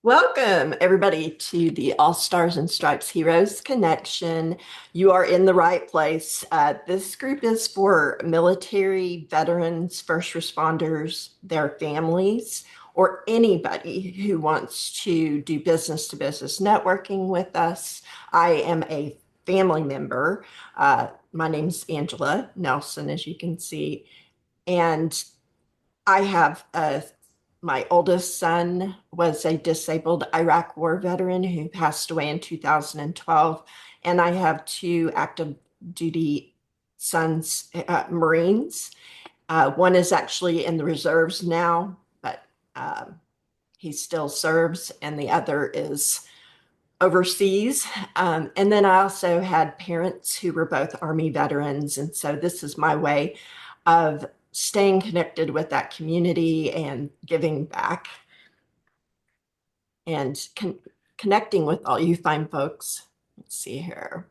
Welcome, everybody, to the All Stars and Stripes Heroes Connection. You are in the right place. This group is for military, veterans, first responders, their families, or anybody who wants to do business to business networking with us. I am a family member. My name's Angela Nelson, as you can see, and I have my oldest son was a disabled Iraq war veteran who passed away in 2012. And I have two active duty sons, Marines. One is actually in the reserves now, but he still serves, and the other is overseas. And then I also had parents who were both Army veterans. And so this is my way of staying connected with that community and giving back and connecting with all you fine folks. Let's see here.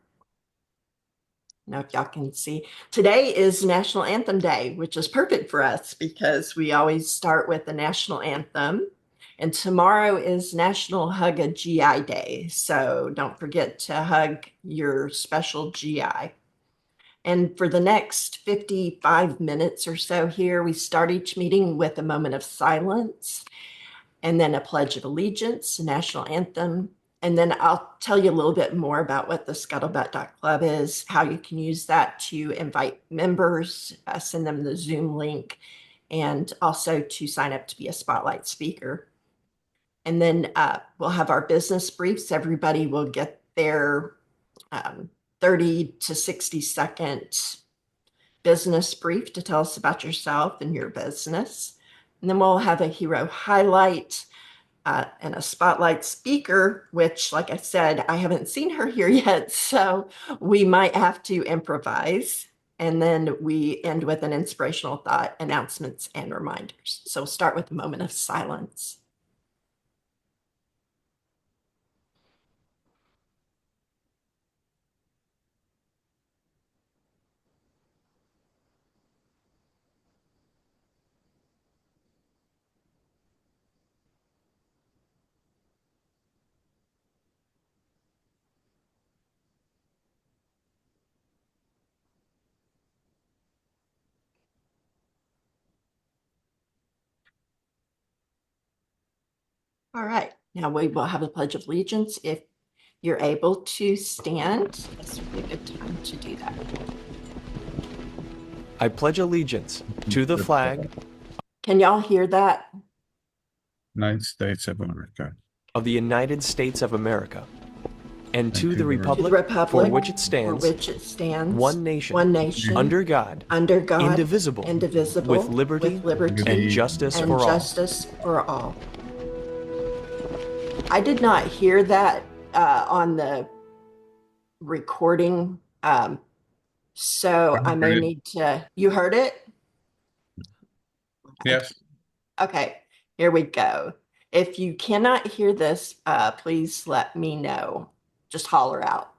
Now, if y'all can see, today is National Anthem Day, which is perfect for us because we always start with the national anthem. And tomorrow is National Hug a GI Day. So don't forget to hug your special GI. And for the next 55 minutes or so here, we start each meeting with a moment of silence and then a pledge of allegiance, national anthem. And then I'll tell you a little bit more about what the scuttlebutt.club is, how you can use that to invite members, send them the Zoom link, and also to sign up to be a spotlight speaker. And then we'll have our business briefs. Everybody will get their 30 to 60-second business brief to tell us about yourself and your business. And then we'll have a hero highlight and a spotlight speaker, which, like I said, I haven't seen her here yet, so we might have to improvise. And then we end with an inspirational thought, announcements, and reminders. So we'll start with a moment of silence. All right, now we will have a Pledge of Allegiance. If you're able to stand, this would be a good time to do that. I pledge allegiance to the flag Can y'all hear that? United States of America. of the United States of America and to the To the republic republic for which it stands, one nation, under God, indivisible, with liberty and justice and for all. justice for all. I did not hear that on the recording, so I may need to. You heard it? Yes. Okay, here we go. If you cannot hear this, please let me know. Just holler out.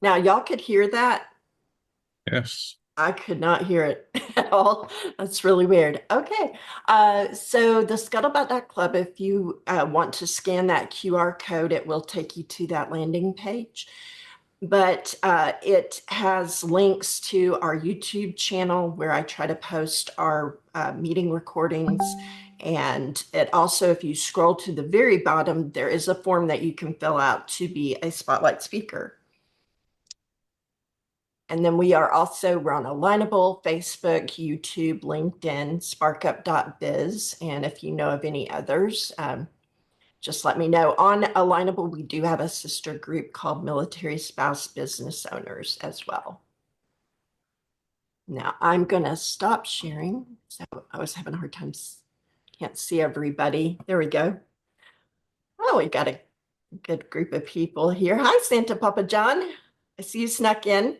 Now, y'all could hear that. Yes. I could not hear it at all. That's really weird. Okay. So the scuttlebutt.club, if you want to scan that QR code, it will take you to that landing page. But it has links to our YouTube channel where I try to post our meeting recordings. And it also, if you scroll to the very bottom, there is a form that you can fill out to be a spotlight speaker. And then we're on Alignable, Facebook, YouTube, LinkedIn, sparkup.biz. And if you know of any others, just let me know. On Alignable, we do have a sister group called Military Spouse Business Owners as well. Now I'm going to stop sharing. So I was having a hard time. Can't see everybody. There we go. Oh, we got a good group of people here. Hi, Santa Papa John. I see you snuck in.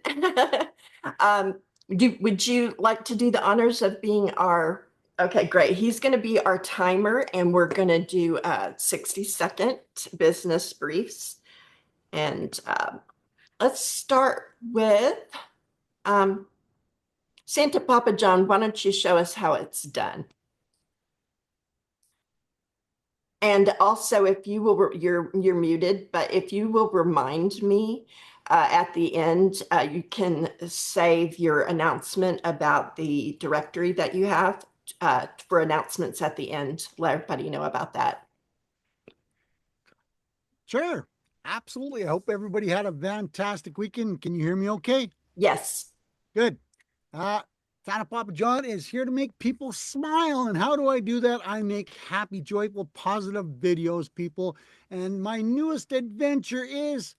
Would you like to do the honors of being our, okay, great. He's going to be our timer and we're going to do 60-second business briefs. And let's start with Santa Papa John. Why don't you show us how it's done? And also, if you will, you're muted, but if you will remind me at the end, you can save your announcement about the directory that you have for announcements at the end. Let everybody know about that. Sure, absolutely. I hope everybody had a fantastic weekend. Can you hear me okay? Yes. Good. Santa Papa John is here to make people smile. And how do I do that? I make happy, joyful, positive videos, people. And my newest adventure is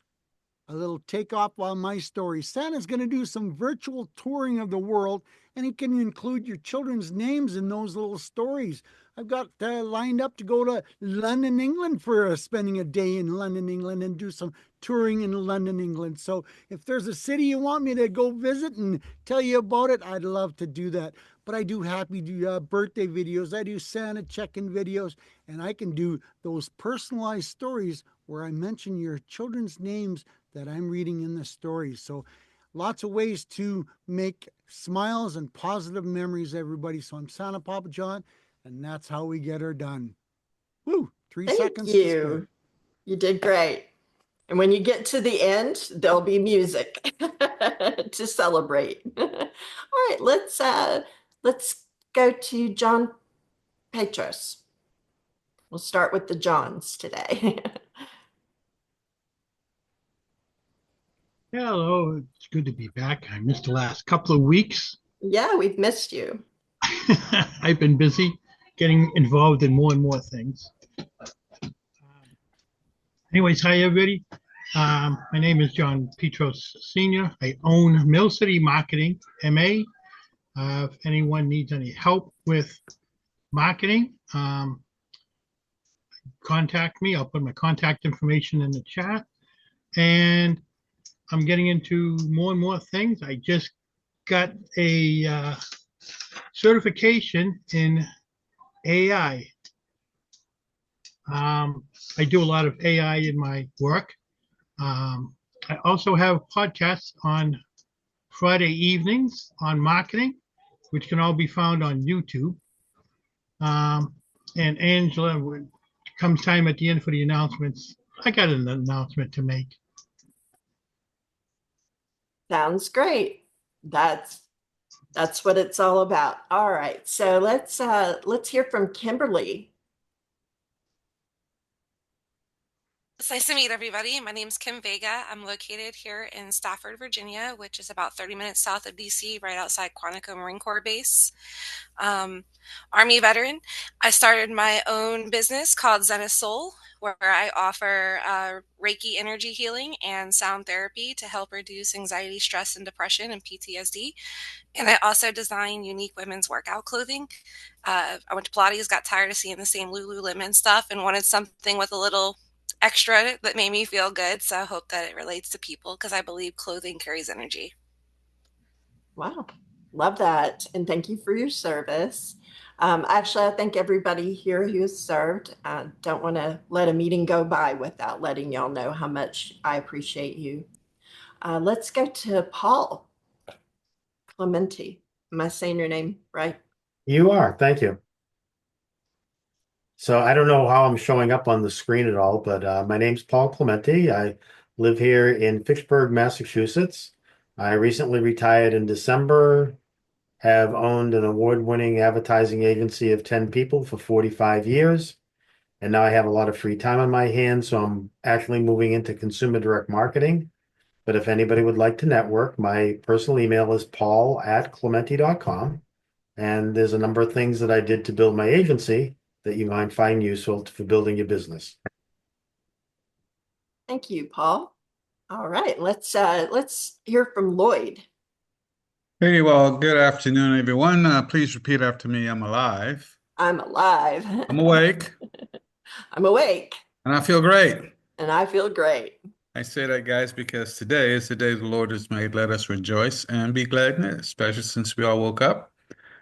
a little takeoff on my story. Santa's going to do some virtual touring of the world, and he can include your children's names in those little stories. I've got lined up to go to London, England for spending a day in London, England, and do some touring in London, England. So if there's a city you want me to go visit and tell you about it, I'd love to do that. But I do happy birthday videos. I do Santa check-in videos, and I can do those personalized stories where I mention your children's names that I'm reading in the story. So lots of ways to make smiles and positive memories, everybody. So I'm Santa Papa John, and that's how we get her done. Woo! 3 seconds Thank to spare. You did great. And when you get to the end, there'll be music to celebrate. All right, let's go to John Petros. We'll start with the Johns today. Hello, it's good to be back. I missed the last couple of weeks. Yeah, we've missed you. I've been busy getting involved in more and more things. Anyways, hi everybody. My name is John Petros Sr. I own Mill City Marketing, MA. If anyone needs any help with marketing, contact me. I'll put my contact information in the chat. And I'm getting into more and more things. I just got a certification in AI. I do a lot of AI in my work. I also have podcasts on Friday evenings on marketing, which can all be found on YouTube. And Angela, when it comes time at the end for the announcements, I got an announcement to make. Sounds great. That's what it's all about. All right, so let's hear from Kimberly. It's nice to meet everybody. My name is Kim Vega. I'm located here in Stafford, Virginia, which is about 30 minutes south of DC, right outside Quantico Marine Corps Base. Army veteran. I started my own business called Zenith Soul, where I offer Reiki energy healing and sound therapy to help reduce anxiety, stress, and depression and PTSD. And I also design unique women's workout clothing. I went to Pilates, got tired of seeing the same Lululemon stuff, and wanted something with a little extra that made me feel good. So I hope that it relates to people because I believe clothing carries energy. Wow, love that. And thank you for your service. Actually, I thank everybody here who has served. I don't want to let a meeting go by without letting y'all know how much I appreciate you. Let's go to Paul Clementi. Am I saying your name right? You are. Thank you. So I don't know how I'm showing up on the screen at all, but my name's Paul Clementi. I live here in Fitchburg, Massachusetts. I recently retired in December, have owned an award-winning advertising agency of 10 people for 45 years. And now I have a lot of free time on my hands, so I'm actually moving into consumer direct marketing. But if anybody would like to network, my personal email is paul@clementi.com. And there's a number of things that I did to build my agency that you might find useful for building your business. Thank you, Paul. All right, let's hear from Lloyd. Hey, well, good afternoon, everyone. Please repeat after me. I'm alive. I'm alive. I'm awake. I'm awake. And I feel great. And I feel great. I say that, guys, because today is the day the Lord has made. Let us rejoice and be glad in it, especially since we all woke up.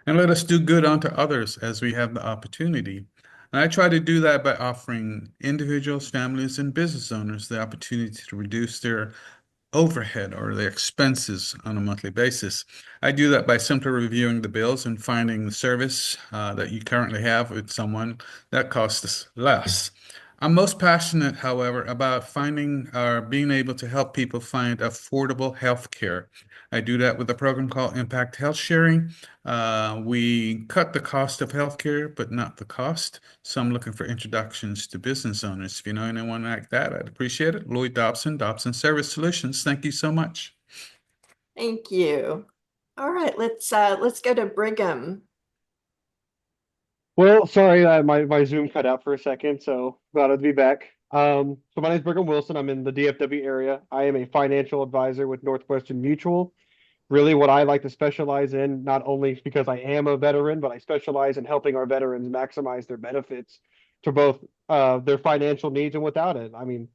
And let us do good unto others as we have the opportunity. And I try to do that by offering individuals, families, and business owners the opportunity to reduce their overhead or the expenses on a monthly basis. I do that by simply reviewing the bills and finding the service that you currently have with someone that costs us less. I'm most passionate, however, about finding or being able to help people find affordable health care. I do that with a program called Impact Health Sharing. We cut the cost of healthcare, but not the cost. So I'm looking for introductions to business owners. If you know anyone like that, I'd appreciate it. Lloyd Dobson, Dobson Service Solutions. Thank you so much. Thank you. All right, let's go to Brigham. Well, sorry, my Zoom cut out for a second, so glad to be back. So my name is Brigham Wilson. I'm in the DFW area. I am a financial advisor with Northwestern Mutual. Really, what I like to specialize in, not only because I am a veteran, but I specialize in helping our veterans maximize their benefits to both their financial needs and without it. I mean,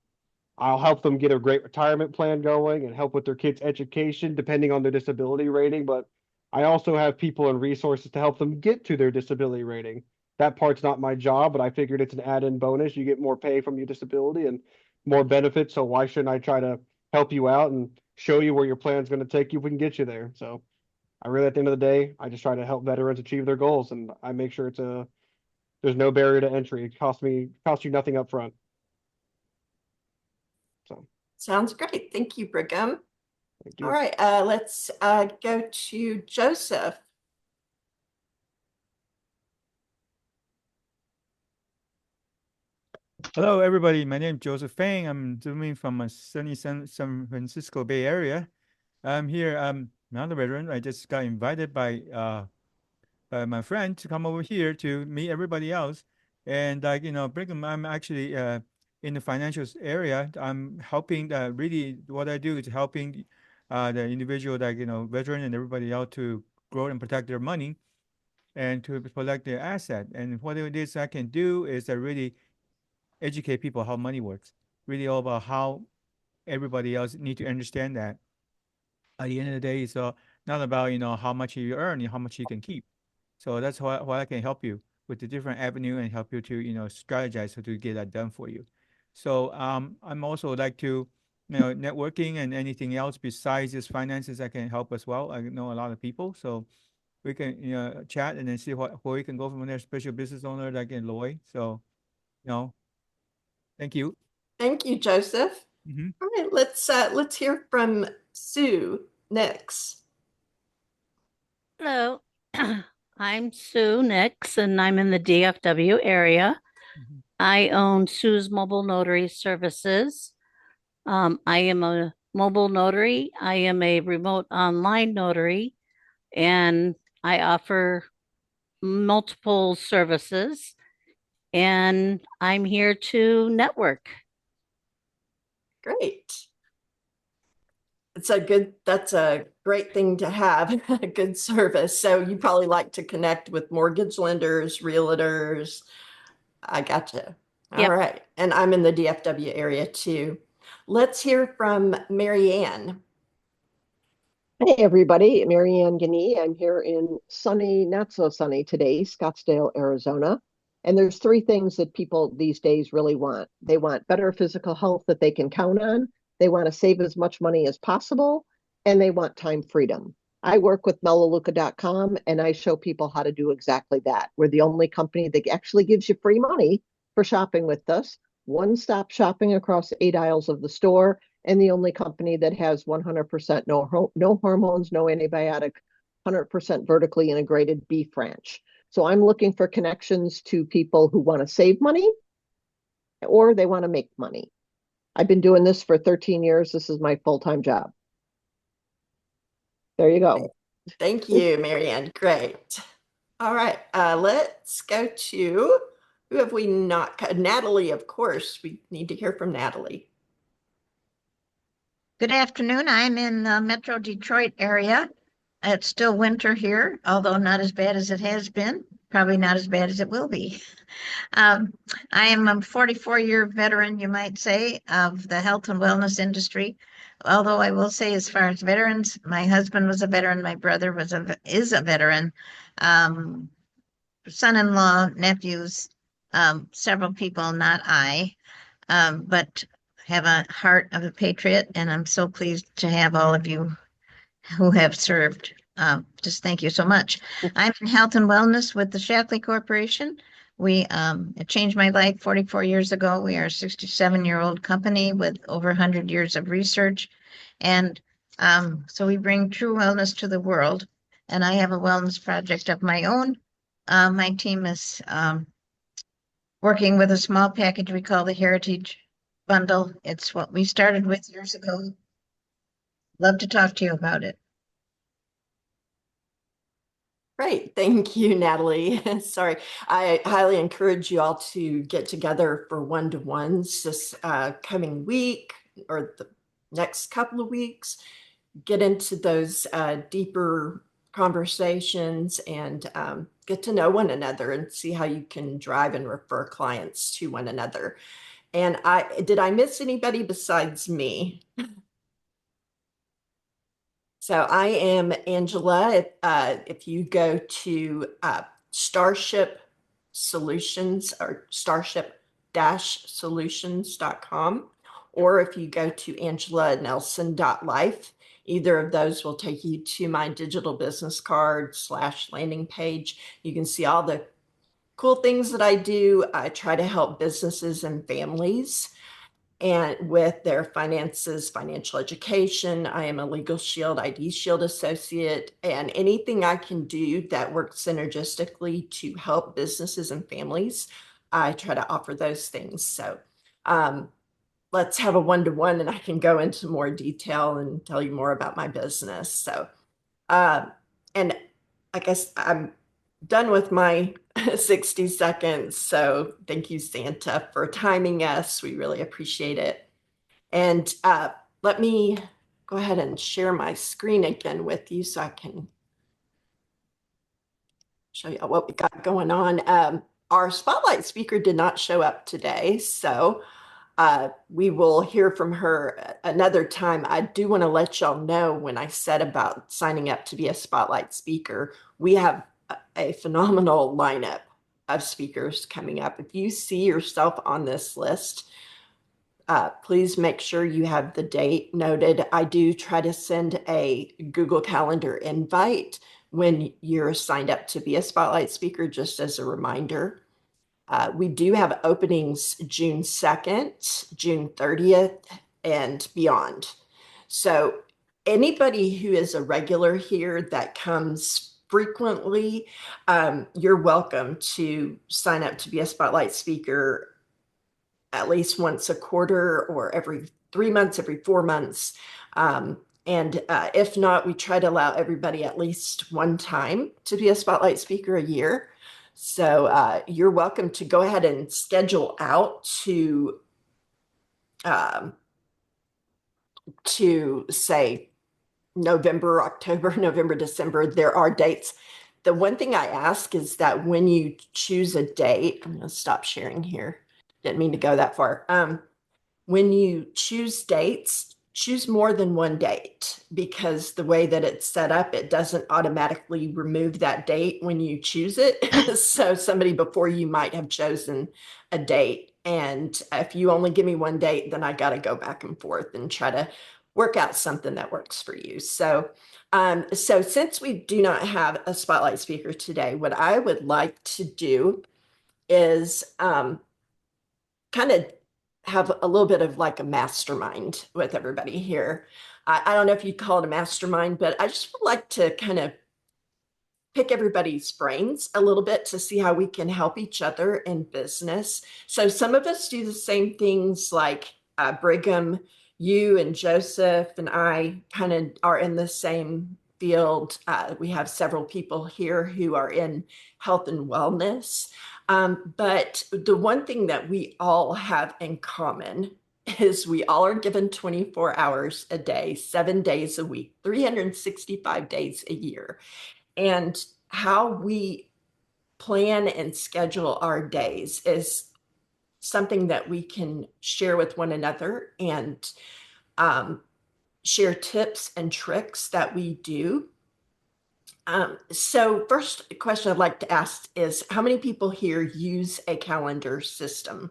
I'll help them get a great retirement plan going and help with their kids' education, depending on their disability rating. But I also have people and resources to help them get to their disability rating. That part's not my job, but I figured it's an add-in bonus. You get more pay from your disability and more benefits. So why shouldn't I try to help you out and show you where your plan's going to take you if we can get you there? So I really, at the end of the day, I just try to help veterans achieve their goals, and I make sure there's no barrier to entry. It costs you nothing up front. So sounds great. Thank you, Brigham. thank you. All right, let's go to Joseph. Hello, everybody. My name is Joseph Fang. I'm zooming from a sunny San Francisco Bay Area. I'm here. I'm not a veteran. I just got invited by my friend to come over here to meet everybody else. And Brigham, I'm actually in the financial area. I'm helping. Really, what I do is helping the individual, veteran and everybody else to grow and protect their money and to protect their asset. And what it is I can do is I really educate people how money works. Really all about how everybody else need to understand that. At the end of the day, it's not about how much you earn and how much you can keep. So that's why I can help you with the different avenue and help you to strategize how to get that done for you. So I'm also like to networking and anything else besides just finances I can help as well. I know a lot of people, so we can chat and then see where we can go from there. Special business owner like in Lloyd. So thank you. Thank you, Joseph. All right, let's hear from Sue next. Hello, I'm Sue Nix, and I'm in the DFW area. I own Sue's Mobile Notary Services. I am a mobile notary. I am a remote online notary, and I offer multiple services. And I'm here to network. Great. That's a great thing to have, a good service. So you probably like to connect with mortgage lenders, realtors. I gotcha. All Yep. right. And I'm in the DFW area too. Let's hear from Marianne. Hey everybody, Marianne Guinea. I'm here in sunny, not so sunny today, Scottsdale, Arizona. And there's three things that people these days really want. They want better physical health that they can count on. They want to save as much money as possible, and they want time freedom. I work with melaleuca.com, and I show people how to do exactly that. We're the only company that actually gives you free money for shopping with us, one-stop shopping across 8 aisles of the store, and the only company that has 100% no hormones, no antibiotic, 100% vertically integrated beef ranch. So I'm looking for connections to people who want to save money or they want to make money. I've been doing this for 13 years. This is my full-time job. There you go. Thank you, Marianne. Great. All right, let's go to, who have we not? Natalie, of course. We need to hear from Natalie. Good afternoon. I'm in the Metro Detroit area. It's still winter here, although not as bad as it has been. Probably not as bad as it will be. I am a 44-year veteran, you might say, of the health and wellness industry. Although I will say, as far as veterans, my husband was a veteran, my brother is a veteran, son-in-law, nephews, several people, not I, but have a heart of a patriot, and I'm so pleased to have all of you who have served. Just thank you so much. I'm in health and wellness with the Shackley Corporation. It changed my life 44 years ago. We are a 67-year-old company with over 100 years of research. And so we bring true wellness to the world. And I have a wellness project of my own. My team is working with a small package we call the Heritage Bundle. It's what we started with years ago. Love to talk to you about it. Great. Thank you, Natalie. Sorry. I highly encourage you all to get together for one-to-ones this coming week or the next couple of weeks. Get into those deeper conversations and get to know one another and see how you can drive and refer clients to one another. And did I miss anybody besides me? So I am Angela. If you go to Starship Solutions or starship-solutions.com, or if you go to angelanelson.life, either of those will take you to my digital business card / landing page. You can see all the cool things that I do. I try to help businesses and families and with their finances, financial education. I am a Legal Shield, ID Shield associate, and anything I can do that works synergistically to help businesses and families, I try to offer those things. So let's have a one-to-one and I can go into more detail and tell you more about my business. So, and I guess I'm done with my 60 seconds. So thank you, Santa, for timing us. We really appreciate it. And let me go ahead and share my screen again with you so I can show you what we got going on. Our spotlight speaker did not show up today, so we will hear from her another time. I do want to let y'all know when I said about signing up to be a spotlight speaker, we have a phenomenal lineup of speakers coming up. If you see yourself on this list, please make sure you have the date noted. I do try to send a Google Calendar invite when you're signed up to be a spotlight speaker, just as a reminder. We do have openings June 2nd, June 30th, and beyond. So anybody who is a regular here that comes frequently, you're welcome to sign up to be a spotlight speaker at least once a quarter or every 3 months, every 4 months. And if not, we try to allow everybody at least one time to be a spotlight speaker a year. So you're welcome to go ahead and schedule out to say November, October, November, December. There are dates. The one thing I ask is that when you choose a date, I'm going to stop sharing here. Didn't mean to go that far. When you choose dates, choose more than one date, because the way that it's set up, it doesn't automatically remove that date when you choose it. So somebody before you might have chosen a date And if you only give me one date, then I got to go back and forth and try to work out something that works for you. So since we do not have a spotlight speaker today, what I would like to do is kind of have a little bit of like a mastermind with everybody here. I don't know if you'd call it a mastermind, but I just would like to kind of pick everybody's brains a little bit to see how we can help each other in business. So some of us do the same things like Brigham, you and Joseph and I kind of are in the same field. We have several people here who are in health and wellness. But the one thing that we all have in common is we all are given 24 hours a day, 7 days a week, 365 days a year. And how we plan and schedule our days is something that we can share with one another and share tips and tricks that we do. So first question I'd like to ask is, how many people here use a calendar system?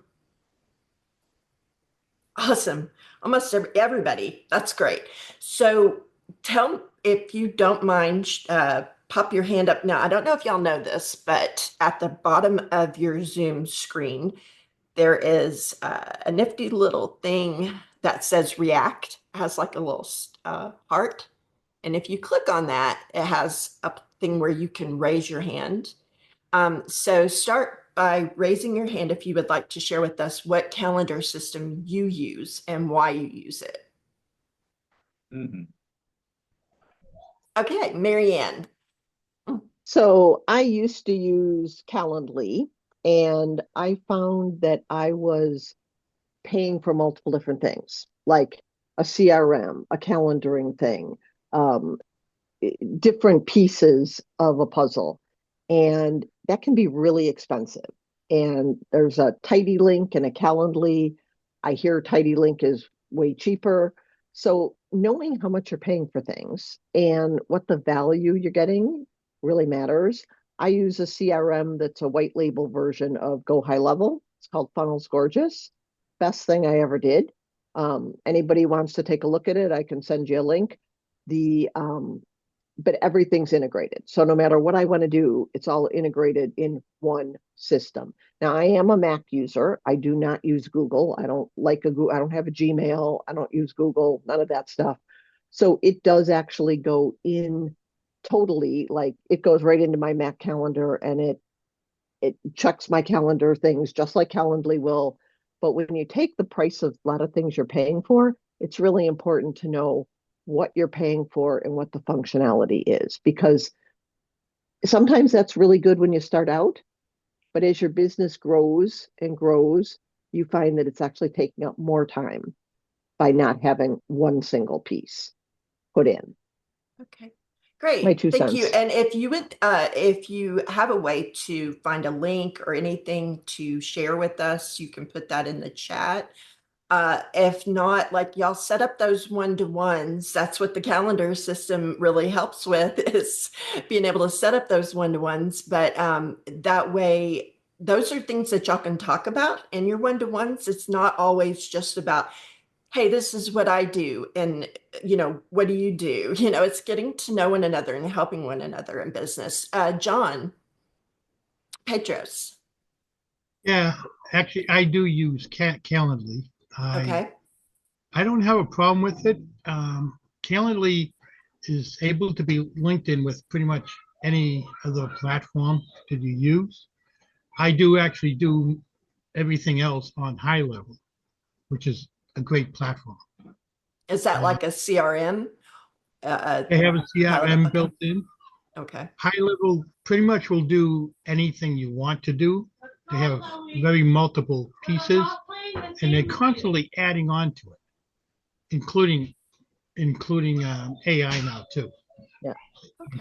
Awesome. Almost everybody. That's great. So tell, if you don't mind, pop your hand up now. I don't know if y'all know this, but at the bottom of your Zoom screen, there is a nifty little thing that says React. It has like a little heart. And if you click on that, it has a thing where you can raise your hand. So start by raising your hand if you would like to share with us what calendar system you use and why you use it. Okay, Marianne. So I used to use Calendly, and I found that I was paying for multiple different things, like a CRM, a calendaring thing, different pieces of a puzzle. And that can be really expensive. And there's a TidyLink and a Calendly. I hear TidyLink is way cheaper. So knowing how much you're paying for things and what the value you're getting really matters. I use a CRM that's a white label version of Go High Level. It's called Funnels Gorgeous. Best thing I ever did. Anybody wants to take a look at it, I can send you a link. But everything's integrated. So no matter what I want to do, it's all integrated in one system. Now I am a Mac user. I do not use Google. I don't like a Google. I don't have a Gmail. I don't use Google, none of that stuff. So it does actually go in totally, like it goes right into my Mac calendar, and it checks my calendar things just like Calendly will. But when you take the price of a lot of things you're paying for, it's really important to know what you're paying for and what the functionality is, because sometimes that's really good when you start out, but as your business grows and grows, you find that it's actually taking up more time by not having one single piece put in. Okay, great. My 2 Thank cents. you. And if you would, if you have a way to find a link or anything to share with us, you can put that in the chat. If not, like y'all set up those one-to-ones. That's what the calendar system really helps with, is being able to set up those one-to-ones. But that way, those are things that y'all can talk about in your one-to-ones. It's not always just about, hey, this is what I do, and what do you do? It's getting to know one another and helping one another in business. John Pedros. Yeah, actually, I do use Calendly. Okay. I don't have a problem with it. Calendly is able to be linked in with pretty much any other platform that you use. I do actually do everything else on High Level, which is a great platform. Is that like a CRM? They have a CRM built in. Okay. High Level pretty much will do anything you want to do. They have very multiple pieces, and they're constantly adding on to it, including AI now too. Yeah.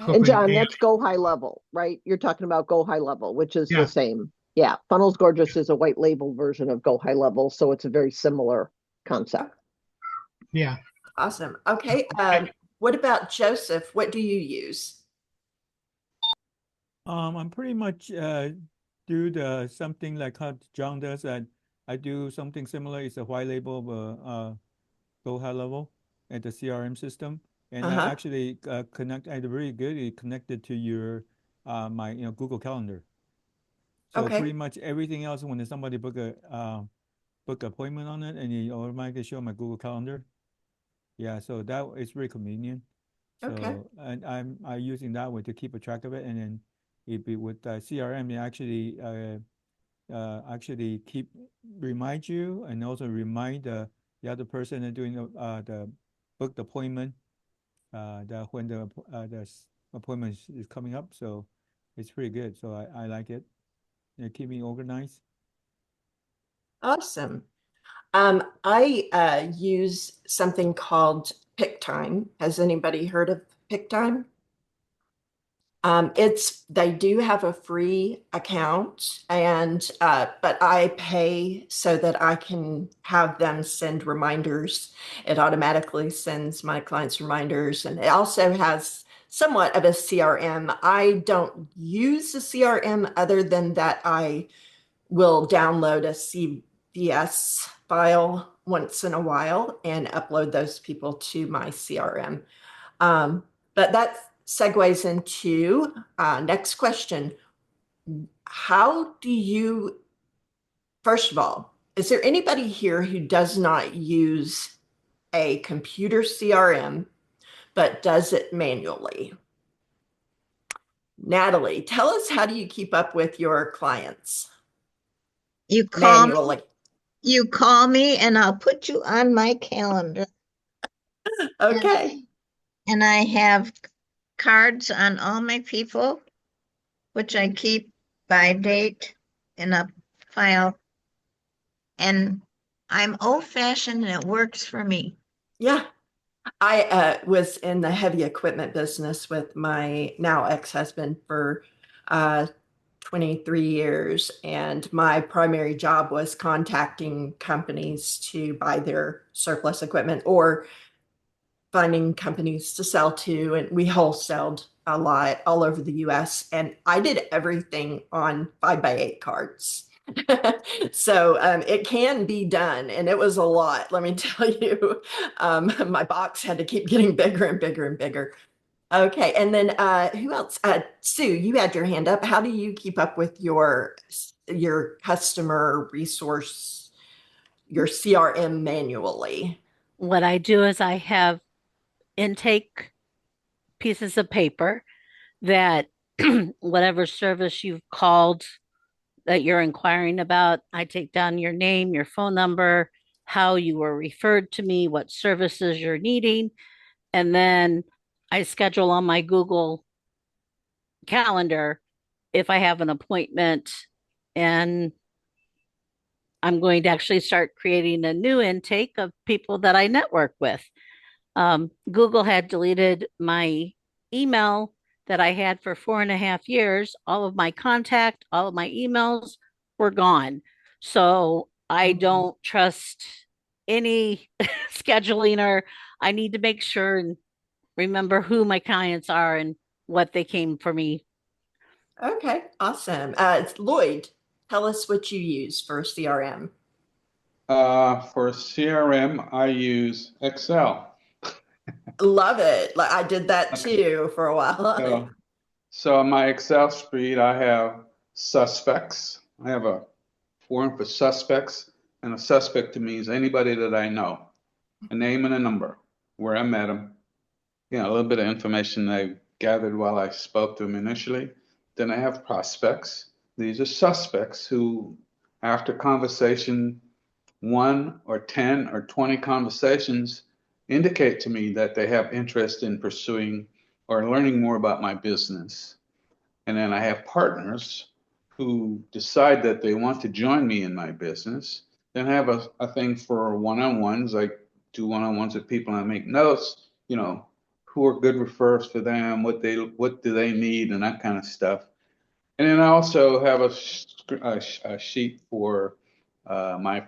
Okay. And John, that's Go High Level, right? You're talking about Go High Level, which is the same. Yeah. Funnels Gorgeous is a white label version of Go High Level, so it's a very similar concept. Yeah. Awesome. Okay. What about Joseph? What do you use? I'm pretty much do the something like how John does that. I do something similar. It's a white label, go high level at the CRM system, and I actually connect. I really good. It connected to your my Google Calendar. So pretty much everything else, when somebody book appointment on it, and it automatically show my Google Calendar. Yeah, so that is very convenient. So and I using that way to keep a track of it, and then it be with CRM, it actually keep remind you, and also remind the other person that doing the booked appointment that when the appointment is coming up. So it's pretty good. So I like it. It keep me organized. Awesome. I use something called PickTime. Has anybody heard of PickTime? They do have a free account, and but I pay so that I can have them send reminders. It automatically sends my clients reminders, and it also has somewhat of a CRM. I don't use the CRM other than that I will download a CVS file once in a while and upload those people to my CRM. But that segues into next question. How do you, first of all, is there anybody here who does not use a computer CRM but does it manually? Natalie, tell us, how do you keep up with your clients? You call manually. Me, you call me and I'll put you on my calendar. Okay. And I have cards on all my people, which I keep by date in a file. And I'm old-fashioned and it works for me. Yeah. I was in the heavy equipment business with my now ex-husband for 23 years, and my primary job was contacting companies to buy their surplus equipment or finding companies to sell to, and we wholesaled a lot all over the US, and I did everything on 5x8 cards. So it can be done, and it was a lot, let me tell you. My box had to keep getting bigger and bigger and bigger. Okay, and then who else? Sue, you had your hand up. How do you keep up with your customer resource, your CRM manually? What I do is I have intake pieces of paper that whatever service you've called that you're inquiring about, I take down your name, your phone number, how you were referred to me, what services you're needing, and then I schedule on my Google Calendar if I have an appointment, and I'm going to actually start creating a new intake of people that I network with. Google had deleted my email that I had for 4.5 years. All of my contact, all of my emails were gone. So I don't trust any scheduling, or I need to make sure and remember who my clients are and what they came for me. Okay, awesome. Lloyd, tell us what you use for CRM. For CRM, I use Excel. Love it. Like I did that too for a while. So on my Excel spread, I have suspects. I have a form for suspects, and a suspect to me is anybody that I know, a name and a number, where I met them, a little bit of information I gathered while I spoke to them initially. Then I have prospects. These are suspects who, after conversation, 1 or 10 or 20 conversations, indicate to me that they have interest in pursuing or learning more about my business. And then I have partners who decide that they want to join me in my business. Then I have a thing for one-on-ones. I do one-on-ones with people and I make notes, who are good referrals for them, what do they need, and that kind of stuff. And then I also have a sheet for my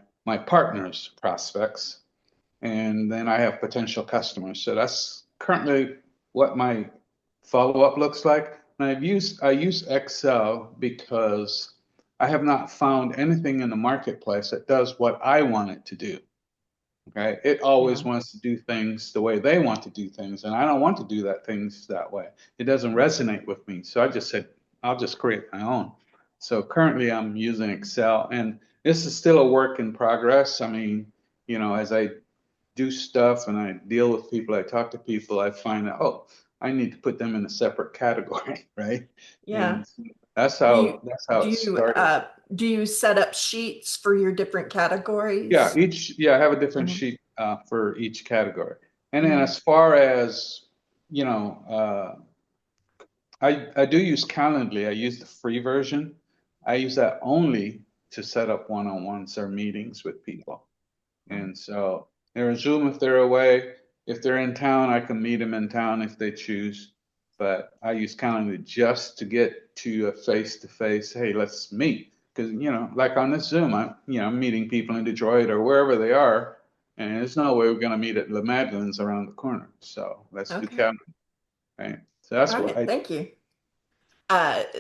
partners' prospects, and then I have potential customers. So that's currently what my follow-up looks like. And I use Excel because I have not found anything in the marketplace that does what I want it to do. Okay. It always wants to do things the way they want to do things. And I don't want to do things that way. It doesn't resonate with me. So I just said, I'll just create my own. So currently I'm using Excel, and this is still a work in progress. I mean, as I do stuff and I deal with people, I talk to people, I find out, oh, I need to put them in a separate category, right? Yeah. And that's Do how you it started. do you set up sheets for your different categories? I have a different sheet for each category. And then Mhm. as far as, I do use Calendly. I use the free version. I use that only to set up one-on-ones or meetings with people. And so they're Zoom if they're away. If they're in town, I can meet them in town if they choose. But I use Calendly just to get to a face-to-face, hey, let's meet. Because, like on this Zoom, I'm meeting people in Detroit or wherever they are. And there's no way we're going to meet at La Madeleine's around the corner. So let's do Calendly, right? So that's All what right, thank you.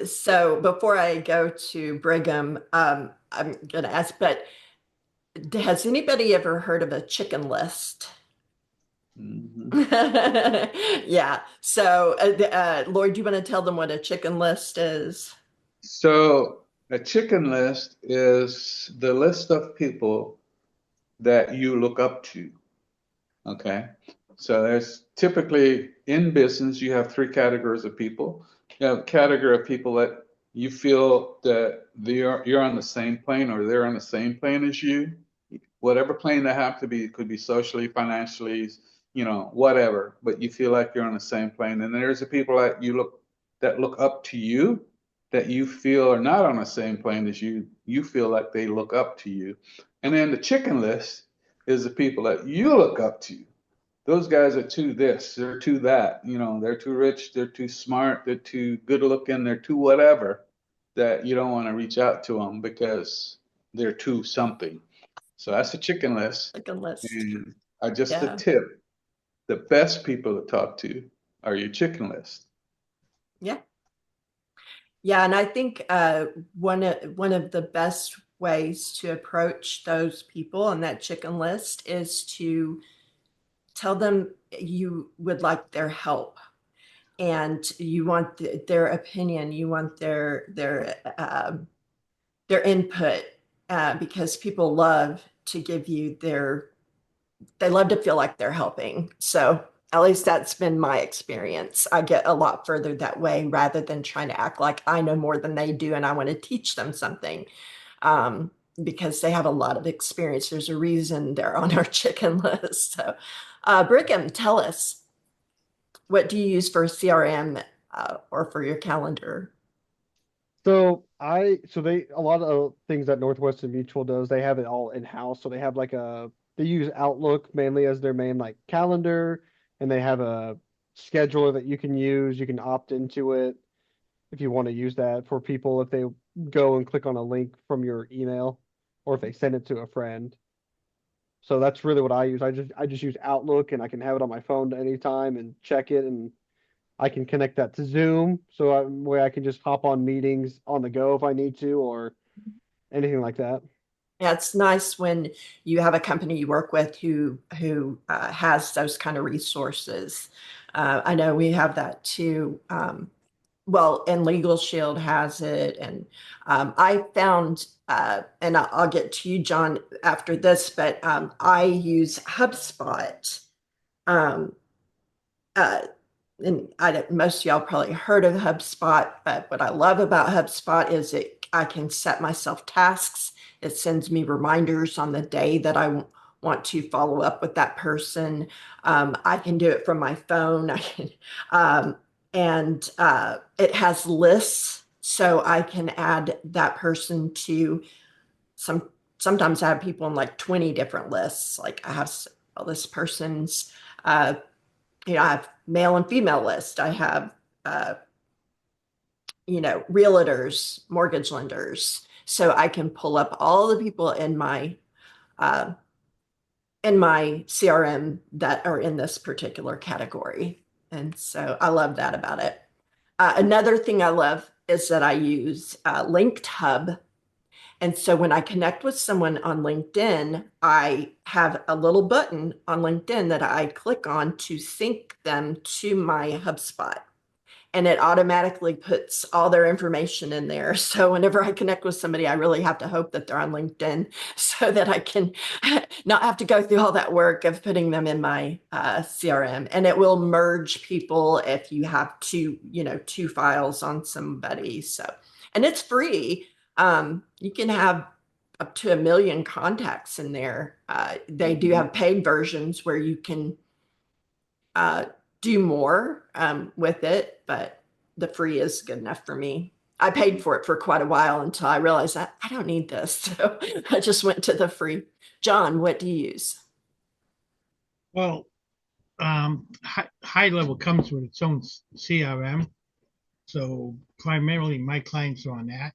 So before I go to Brigham, I'm going to ask, but has anybody ever heard of a chicken list? Yeah. So, Lloyd, do you want to tell them what a chicken list is? So a chicken list is the list of people that you look up to. Okay. So there's typically in business, you have three categories of people. You have a category of people that you feel that you're on the same plane or they're on the same plane as you. Whatever plane they have to be, it could be socially, financially, whatever, but you feel like you're on the same plane. And there's the people that look up to you that you feel are not on the same plane as you. You feel like they look up to you. And then the chicken list is the people that you look up to. Those guys are too this, they're too that, they're too rich, they're too smart, they're too good looking, they're too whatever, that you don't want to reach out to them because they're too something. So that's a chicken list. Chicken list. And just a Yeah. tip, the best people to talk to are your chicken list. Yeah. Yeah, and I think one of the best ways to approach those people on that chicken list is to tell them you would like their help and you want their opinion, you want their input, because people love to give you they love to feel like they're helping. So at least that's been my experience. I get a lot further that way rather than trying to act like I know more than they do and I want to teach them something, because they have a lot of experience. There's a reason they're on our chicken list. So, Brigham, tell us, what do you use for CRM, or for your calendar? So a lot of things that Northwestern Mutual does, they have it all in-house. So they have they use Outlook mainly as their main calendar, and they have a scheduler that you can use. You can opt into it if you want to use that for people if they go and click on a link from your email or if they send it to a friend. So that's really what I use. I just use Outlook, and I can have it on my phone at any time and check it, and I can connect that to Zoom, so where I can just hop on meetings on the go if I need to, or anything like that. Yeah, it's nice when you have a company you work with who has those kind of resources. I know we have that too. Well, and Legal Shield has it, and I found, and I'll get to you, John, after this, but I use HubSpot. Um, uh, and most of y'all probably heard of HubSpot, but what I love about HubSpot is I can set myself tasks. It sends me reminders on the day that I want to follow up with that person. I can do it from my phone. And it has lists, so I can add that person to sometimes I have people on like 20 different lists. Like I have this person's, uh, I have male and female list. I have, uh, realtors, mortgage lenders. So I can pull up all the people uh, in my CRM that are in this particular category. And so I love that about it. Another thing I love is that I use Linked Hub. And so when I connect with someone on LinkedIn, I have a little button on LinkedIn that I click on to sync them to my HubSpot. And it automatically puts all their information in there. So whenever I connect with somebody, I really have to hope that they're on LinkedIn so that I can not have to go through all that work of putting them in my CRM. And it will merge people if you have two files on somebody. So, and it's free. You can have up to 1 million contacts in there. They do have paid versions where you can do more with it, but the free is good enough for me. I paid for it for quite a while until I realized that I don't need this. So I just went to the free. John, what do you use? Well, high level comes with its own CRM. So primarily my clients are on that.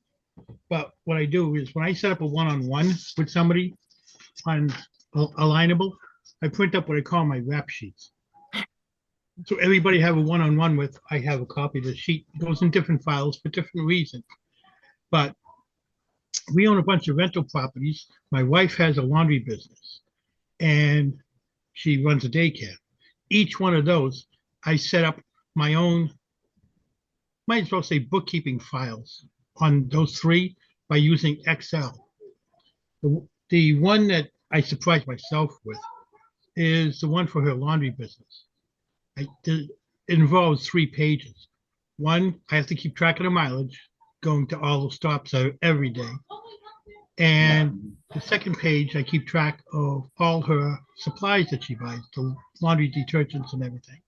But what I do is when I set up a one-on-one with somebody on Alignable, I print up what I call my rap sheets. So everybody have a one-on-one with, I have a copy of the sheet. It goes in different files for different reasons. But we own a bunch of rental properties. My wife has a laundry business and she runs a daycare. Each one of those, I set up my own, might as well say bookkeeping files on those three by using Excel. The one that I surprised myself with is the one for her laundry business. It involves 3 pages. One, I have to keep track of the mileage going to all the stops every day. And the second page, I keep track of all her supplies that she buys, the laundry detergents and everything.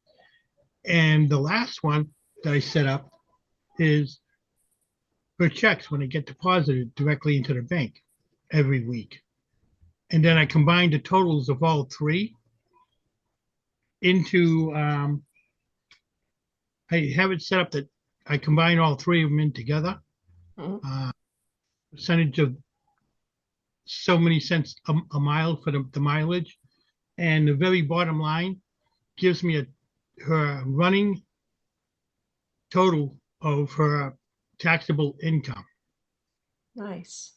And the last one that I set up is her checks when they get deposited directly into the bank every week. And then I combine the totals of all 3 into, I have it set up that I combine all 3 of them in together. Percentage of so many cents a mile for the mileage. And the very bottom line gives me her running total of her taxable income. Nice.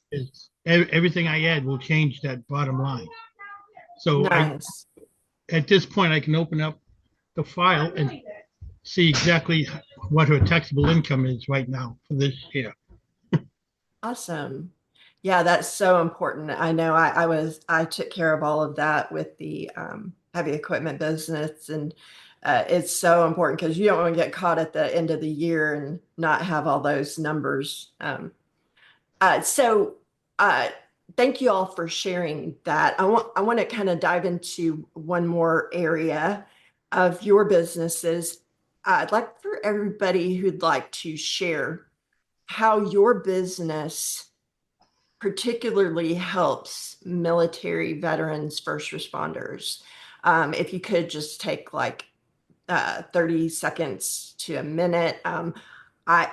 Everything I add will change that bottom line. So nice. At this point, I can open up the file and see exactly what her taxable income is right now for this year. Awesome. Yeah, that's so important. I know I took care of all of that with the heavy equipment business, and it's so important because you don't want to get caught at the end of the year and not have all those numbers. So thank you all for sharing that. I want to kind of dive into one more area of your businesses. I'd like for everybody who'd like to share how your business particularly helps military veterans, first responders. If you could just take like 30 seconds to a minute. I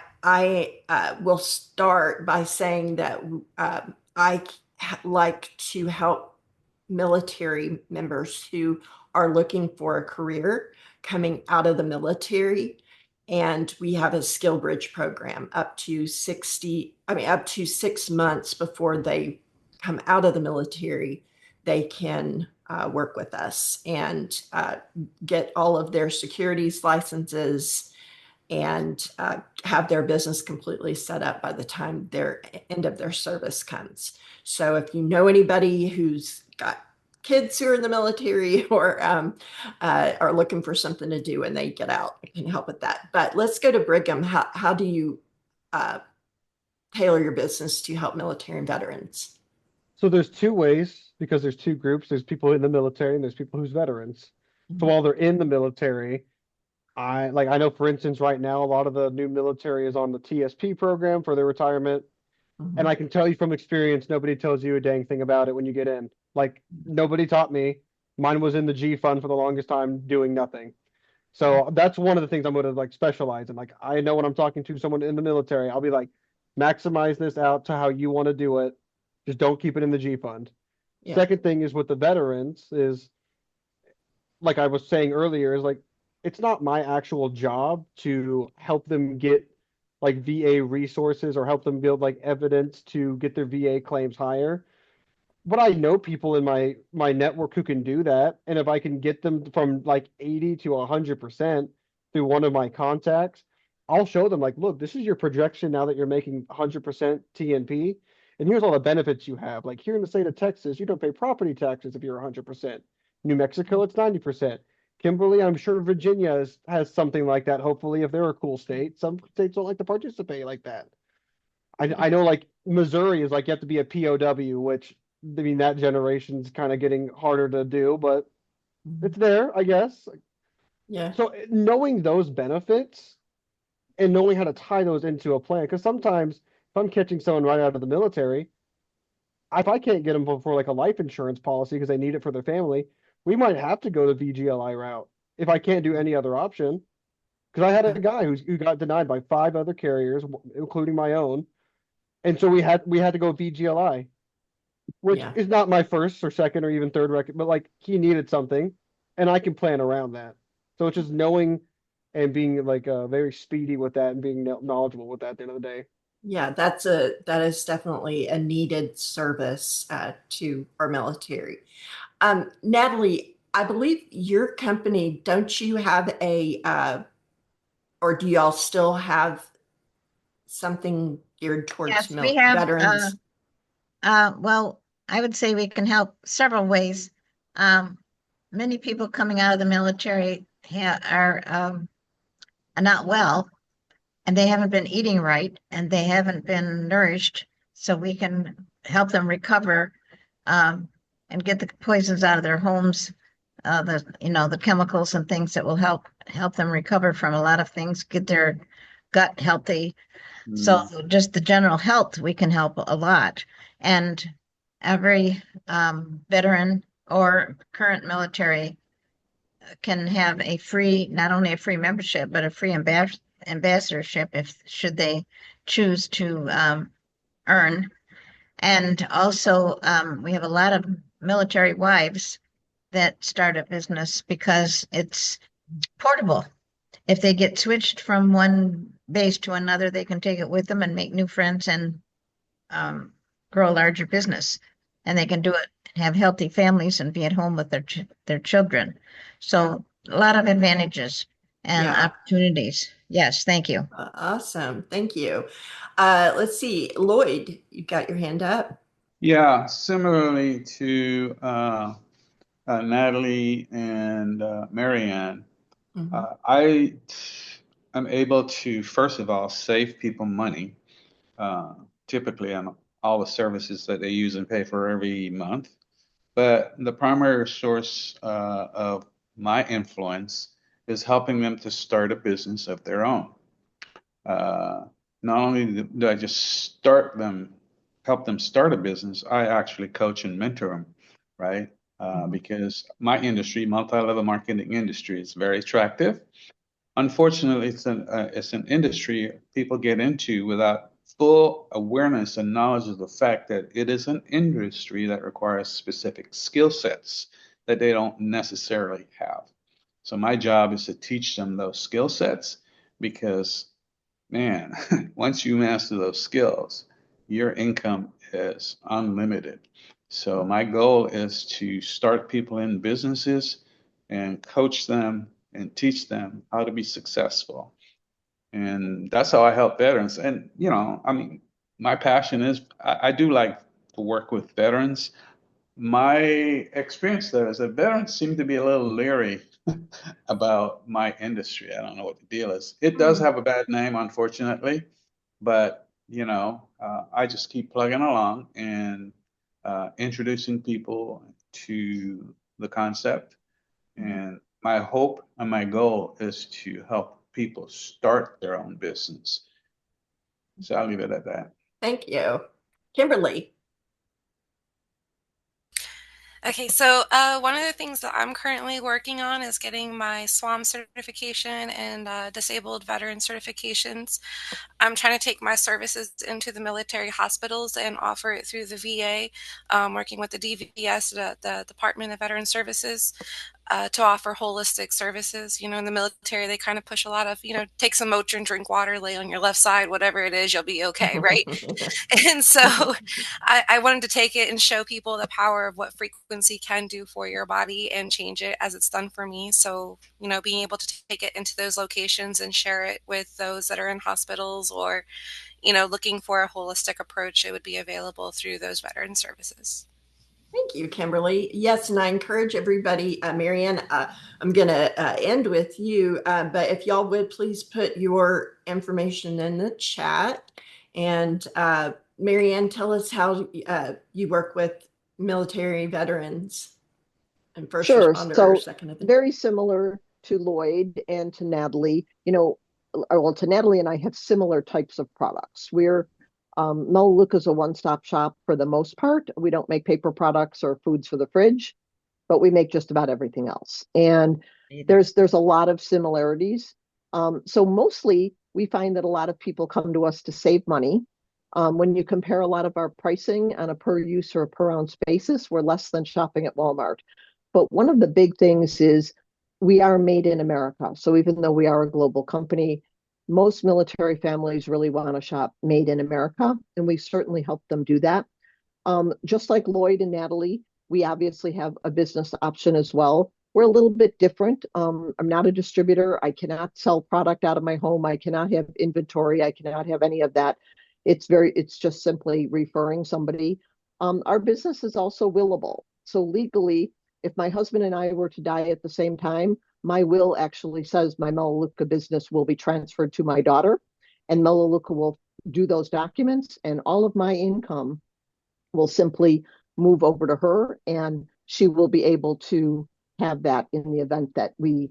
will start by saying that I like to help military members who are looking for a career coming out of the military. And we have a skill bridge program up to 6 months before they come out of the military, they can work with us and get all of their securities licenses and have their business completely set up by the time their end of their service comes. So if you know anybody who's got kids who are in the military or are looking for something to do when they get out, I can help with that. But let's go to Brigham. How do you tailor your business to help military and veterans? So there's 2 ways because there's 2 groups. There's people in the military and there's people who's veterans. So while they're in the military, I know, for instance, right now, a lot of the new military is on the TSP program for their retirement. And I can tell you from experience, nobody tells you a dang thing about it when you get in. Like, nobody taught me. Mine was in the G fund for the longest time doing nothing. So that's one of the things I'm going to specialize in. Like, I know when I'm talking to someone in the military, I'll be like, maximize this out to how you want to do it. Just don't keep it in the G fund. Yeah. Second thing is with the veterans is, like I was saying earlier, is like, it's not my actual job to help them get like VA resources or help them build like evidence to get their VA claims higher. But I know people in my network who can do that, and if I can get them from like 80 to 100% through one of my contacts, I'll show them like, look, this is your projection now that you're making 100% TNP, and here's all the benefits you have. Like here in the state of Texas, you don't pay property taxes if you're 100%. New Mexico, it's 90%. Kimberly, I'm sure has something like that. Hopefully, if they're a cool state, some states don't like to participate like that. I know like Missouri is like you have to be a POW, which I mean that generation's kind of getting harder to do, but it's there, I guess. Yeah. So knowing those benefits and knowing how to tie those into a plan, because sometimes if I'm catching someone right out of the military, if I can't get them for like a life insurance policy because they need it for their family, we might have to go the VGLI route if I can't do any other option. Because I had a guy who got denied by 5 other carriers, including my own, and so we had to go VGLI, which Yeah. is not my first or second or even third record, but like he needed something, and I can plan around that. So it's just knowing and being like very speedy with that and being knowledgeable with that at the end of the day. Yeah, that is definitely a needed service to our military. Natalie, I believe your company, don't you have or do y'all still have something geared towards Yes, we have, veterans? well, I would say we can help several ways. Many people coming out of the military are not well, and they haven't been eating right, and they haven't been nourished, so we can help them recover, and get the poisons out of their homes, the chemicals and things that will help them recover from a lot of things, get their gut healthy. So just the general health, we can help a lot. And every veteran or current military can have not only a free membership, but a free ambassadorship if should they choose to earn. And also, we have a lot of military wives that start a business because it's portable. If they get switched from one base to another, they can take it with them and make new friends and grow a larger business. And they can do it and have healthy families and be at home with their children. So a lot of advantages and opportunities. Yes, thank you. Awesome. Thank you. Let's see. Lloyd, you've got your hand up. Yeah, similarly to Natalie and Marianne, I am able to, first of all, save people money, typically on all the services that they use and pay for every month. But the primary source of my influence is helping them to start a business of their own. Not only do I just help them start a business, I actually coach and mentor them, right? Because my industry, multi-level marketing industry, is very attractive. Unfortunately, it's an industry people get into without full awareness and knowledge of the fact that it is an industry that requires specific skill sets that they don't necessarily have. So my job is to teach them those skill sets because, man, once you master those skills, your income is unlimited. So my goal is to start people in businesses and coach them and teach them how to be successful. And that's how I help veterans. And, I mean, my passion is I do like to work with veterans. My experience there is that veterans seem to be a little leery about my industry. I don't know what the deal is. It does have a bad name, unfortunately, but I just keep plugging along and introducing people to the concept. And my hope and my goal is to help people start their own business. So I'll leave it at that. Thank you. Kimberly. Okay, so one of the things that I'm currently working on is getting my SWAM certification and disabled veteran certifications. I'm trying to take my services into the military hospitals and offer it through the VA, working with the DVS, the Department of Veteran Services. to offer holistic services. You know, in the military, they kind of push a lot of, take some Motrin, drink water, lay on your left side, whatever it is, you'll be okay, right? And so I wanted to take it and show people the power of what frequency can do for your body and change it as it's done for me. So, being able to take it into those locations and share it with those that are in hospitals or, looking for a holistic approach, it would be available through those veteran services. Thank you, Kimberly. Yes, and I encourage everybody, Marianne, I'm going to end with you, but if y'all would please put your information in the chat. And Marianne, tell us how you work with military veterans and first Sure. responders, So second. very similar to Lloyd and to Natalie, well, to Natalie and I have similar types of products. Melaleuca is a one-stop shop for the most part. We don't make paper products or foods for the fridge, but we make just about everything else. And there's a lot of similarities. So mostly we find that a lot of people come to us to save money. When you compare a lot of our pricing on a per use or a per ounce basis, we're less than shopping at Walmart. But one of the big things is we are made in America. So even though we are a global company, most military families really want to shop made in America, and we certainly help them do that. Just like Lloyd and Natalie, we obviously have a business option as well. We're a little bit different. I'm not a distributor. I cannot sell product out of my home. I cannot have inventory. I cannot have any of that. It's just simply referring somebody. Our business is also willable. So legally, if my husband and I were to die at the same time, my will actually says my Melaleuca business will be transferred to my daughter, and Melaleuca will do those documents, and all of my income will simply move over to her, and she will be able to have that in the event that we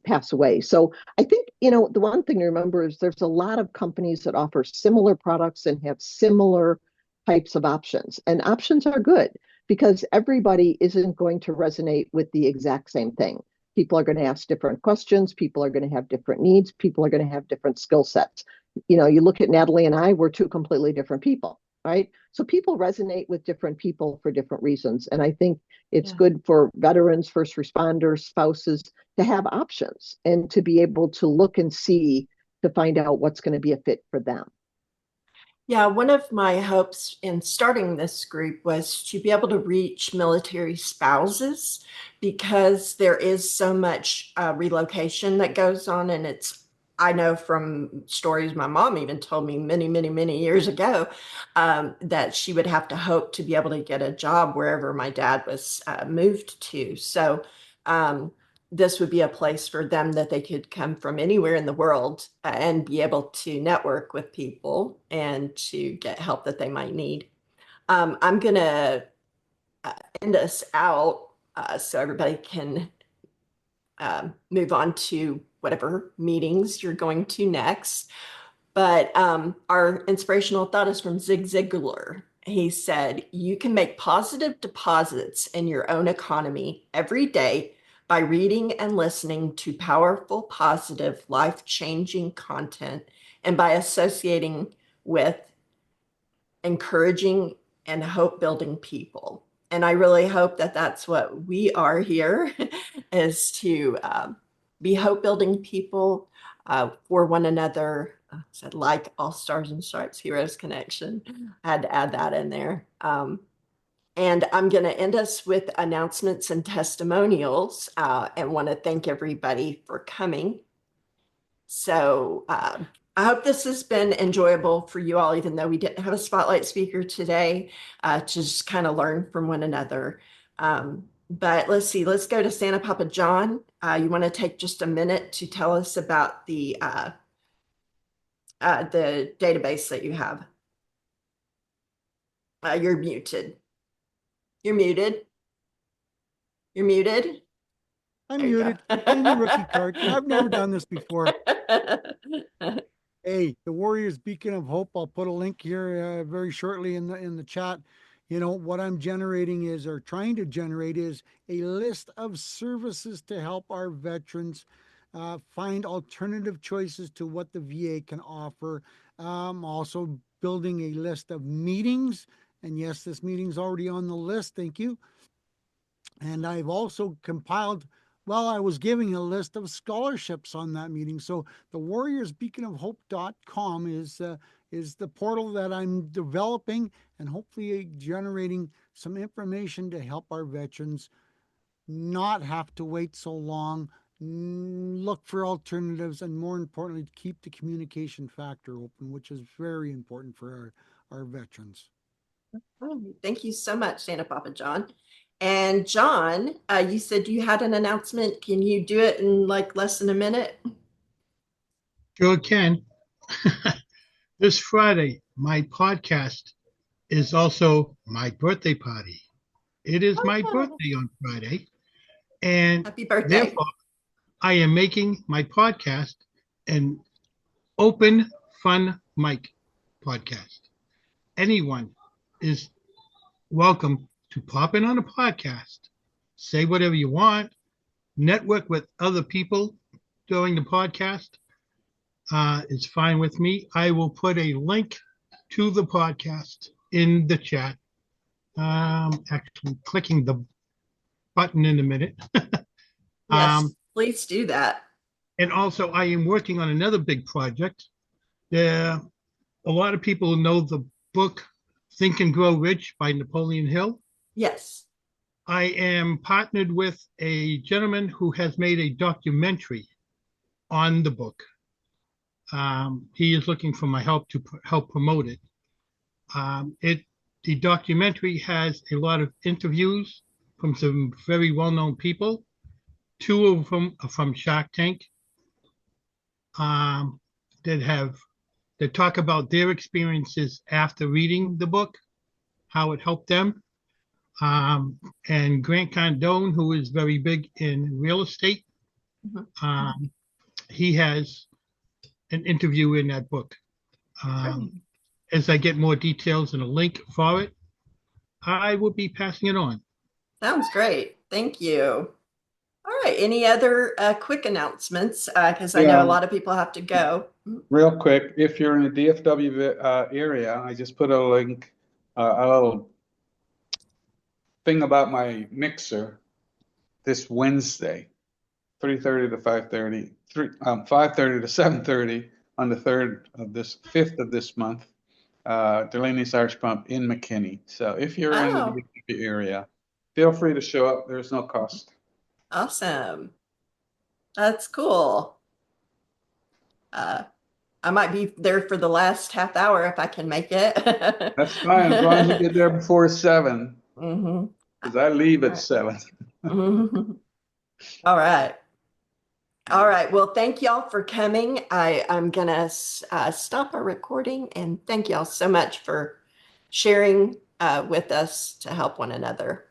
pass away. So I think, the one thing to remember is there's a lot of companies that offer similar products and have similar types of options, and options are good because everybody isn't going to resonate with the exact same thing. People are going to ask different questions. People are going to have different needs. People are going to have different skill sets. You look at Natalie and I, we're two completely different people, right? So people resonate with different people for different reasons. And I think it's good for veterans, first responders, spouses to have options and to be able to look and see to find out what's going to be a fit for them. Yeah, one of my hopes in starting this group was to be able to reach military spouses because there is so much relocation that goes on. And I know from stories my mom even told me many, many, many years ago that she would have to hope to be able to get a job wherever my dad was moved to. So this would be a place for them that they could come from anywhere in the world and be able to network with people and to get help that they might need. I'm going to end us out so everybody can move on to whatever meetings you're going to next. But our inspirational thought is from Zig Ziglar. He said, "You can make positive deposits in your own economy every day by reading and listening to powerful, positive, life-changing content and by associating with encouraging and hope-building people." And I really hope that that's what we are here is to be hope-building people for one another. Said like All Stars and Stripes Heroes Connection. I had to add that in there. And I'm going to end us with announcements and testimonials and want to thank everybody for coming. So I hope this has been enjoyable for you all, even though we didn't have a spotlight speaker today, to just kind of learn from one another. But let's see, let's go to Santa Papa John. You want to take just a minute to tell us about the database that you have. You're muted. You're muted. You're muted. I'm muted. Give me rookie card. I've never done this before. Hey, the Warriors Beacon of Hope. I'll put a link here very shortly in the chat. What I'm generating is, or trying to generate, is a list of services to help our veterans find alternative choices to what the VA can offer. Also building a list of meetings. And yes, this meeting's already on the list. Thank you. And I've also compiled, well, I was giving a list of scholarships on that meeting. So the warriorsbeaconofhope.com is the portal that I'm developing and hopefully generating some information to help our veterans not have to wait so long, look for alternatives, and more importantly, keep the communication factor open, which is very important for our veterans. Oh, thank you so much, Santa Papa John. And John, you said you had an announcement. Can you do it in like less than a minute? Sure can. This Friday, my podcast is also my birthday party. It is my Oh, birthday on Friday, and happy birthday. therefore I am making my podcast an open fun mic podcast. Anyone is welcome to pop in on a podcast, say whatever you want, network with other people during the podcast. It's fine with me. I will put a link to the podcast in the chat. Actually, clicking the button in a minute. Yes, please do that. And also, I am working on another big project. There, a lot of people know the book Think and Grow Rich by Napoleon Hill. Yes. I am partnered with a gentleman who has made a documentary on the book. He is looking for my help to help promote it. The documentary has a lot of interviews from some very well-known people. Two of them are from Shark Tank, that talk about their experiences after reading the book, how it helped them. And Grant Cardone, who is very big in real estate, he has an interview in that book. As I get more details and a link for it, I will be passing it on. Sounds great. Thank you. All right. Any other quick announcements? Because I know a lot of people have to go. Real quick, if you're in the DFW area, I just put a link, a little thing about my mixer this Wednesday, 3:30 to 5:30, 5:30 to 7:30 on the 5th of this month, Delaney's Irish Pump in McKinney. So if you're in the DFW area, feel free to show up. There's no cost. Awesome. That's cool. I might be there for the last half hour if I can make it. That's fine, as long as you get there before 7. Mm-hmm. Because I leave at 7. Mm-hmm. All right. All right. Well, thank y'all for coming. I'm going to stop our recording and thank y'all so much for sharing with us to help one another.